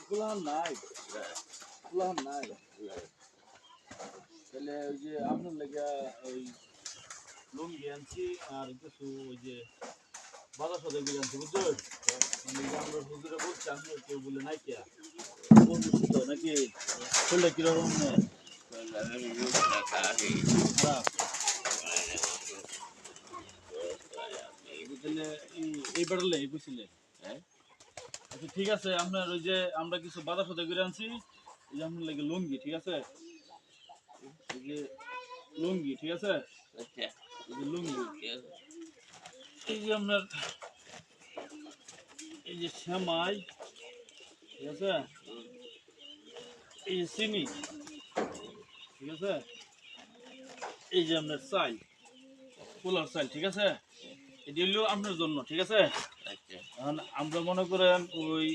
পোলাহান নাই পোলাহান নাই তাহলে ওই যে আপনার লেগে ওই লুঙ্গি আনছি আর কিছু ওই যে বাজার সদাই করে আনছি বুঝছো মানে আমরা হুজুরে বলছি আমি কেউ বলে নাই কে বলছি তো নাকি শরীরটা কিরকম তাহলে এই বেড়ালে এই বুঝছিলে হ্যাঁ আচ্ছা ঠিক আছে আপনার ওই যে আমরা কিছু বাজার সদাই করে আনছি এই যে আপনার লেগে লুঙ্গি ঠিক আছে এই যে লুঙ্গি ঠিক আছে এই যে লুঙ্গি এই যে আপনার এই যে শ্যামাই ঠিক আছে এই যে চিনি ঠিক আছে এই যে আপনার চাল পোলার চাল ঠিক আছে এটি হলো আপনার জন্য ঠিক আছে এখন আমরা মনে করেন ওই